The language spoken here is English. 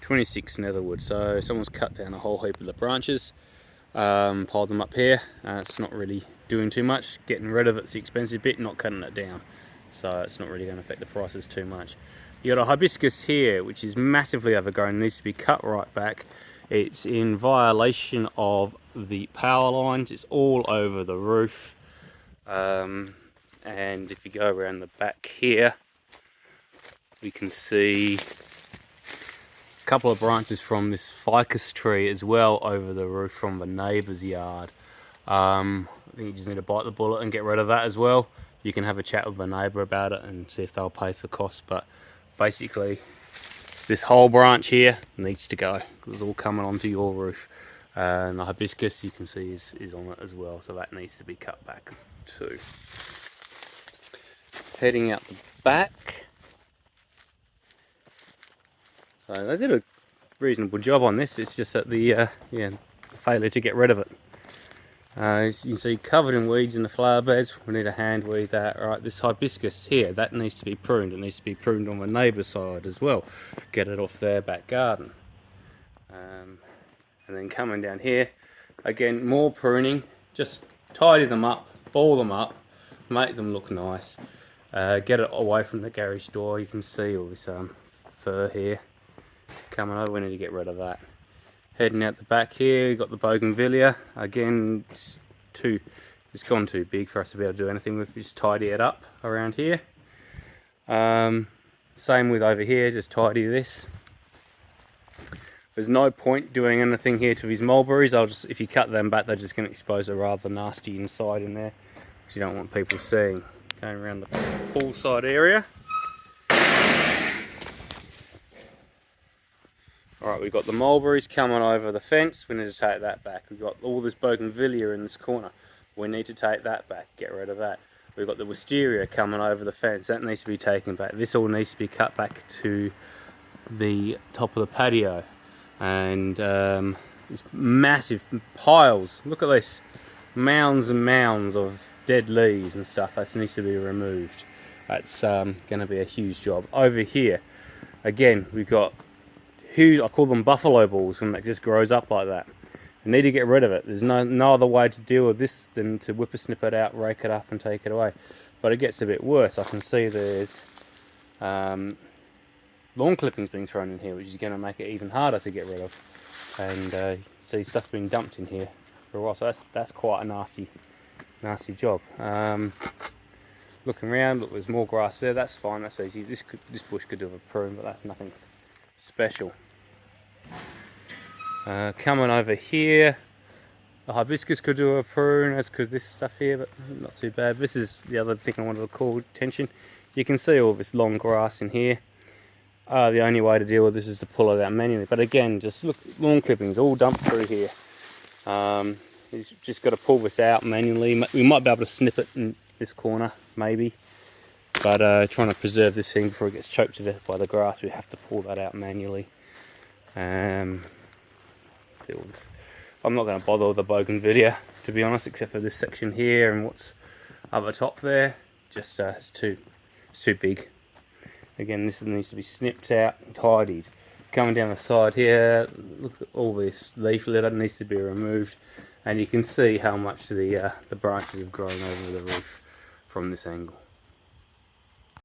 26 Netherwood. So someone's cut down a whole heap of the branches, piled them up here. It's not really doing too much. Getting rid of it's the expensive bit, not cutting it down. So it's not really going to affect the prices too much. You got a hibiscus here, which is massively overgrown, needs to be cut right back. It's in violation of the power lines. It's all over the roof. And if you go around the back here, we can see a couple of branches from this ficus tree as well over the roof from the neighbour's yard. I think you just need to bite the bullet and get rid of that as well. You can have a chat with the neighbour about it and see if they'll pay for the cost, but basically this whole branch here needs to go because it's all coming onto your roof. And the hibiscus you can see is on it as well, so that needs to be cut back too. Heading out the back, so they did a reasonable job on this. It's just that the failure to get rid of it. As you can see, covered in weeds in the flower beds. We need to hand weed that. Right, this hibiscus here, that needs to be pruned. It needs to be pruned on the neighbour's side as well. Get it off their back garden. And then coming down here, again, more pruning. Just tidy them up, ball them up, make them look nice. Get it away from the garage door. You can see all this fur here coming over. We need to get rid of that. Heading out the back here, we've got the bougainvillea. Again, it's gone too big for us to be able to do anything with. Just tidy it up around here. Same with over here, just tidy this. There's no point doing anything here to these mulberries. If you cut them back, they're just going to expose a rather nasty inside in there, which you don't want people seeing. Going around the poolside area. Alright, we've got the mulberries coming over the fence. We need to take that back. We've got all this bougainvillea in this corner. We need to take that back, get rid of that. We've got the wisteria coming over the fence. That needs to be taken back. This all needs to be cut back to the top of the patio. And there's massive piles. Look at this. Mounds and mounds of dead leaves and stuff. That needs to be removed. That's going to be a huge job. Over here, again, we've got huge, I call them buffalo balls, when that just grows up like that. I need to get rid of it. There's no other way to deal with this than to whippersnip it out, rake it up and take it away. But it gets a bit worse. I can see there's lawn clippings being thrown in here, which is going to make it even harder to get rid of. And see, stuff's been dumped in here for a while, so that's quite a nasty job. Looking around, look, there's more grass there. That's fine. That's easy. This bush could do with a prune, but that's nothing special. Coming over here, the hibiscus could do a prune, as could this stuff here, but not too bad. This is the other thing I wanted to call attention. You can see all this long grass in here. The only way to deal with this is to pull it out manually. But again, just look, lawn clippings all dumped through here. You've just got to pull this out manually. We might be able to snip it in this corner, maybe. But trying to preserve this thing before it gets choked to death by the grass, we have to pull that out manually. I'm not going to bother with the bougainvillea, to be honest, except for this section here and what's up the top there. Just it's too big. Again, this needs to be snipped out and tidied. Coming down the side here, look at all this leaf litter needs to be removed, and you can see how much the branches have grown over the roof from this angle.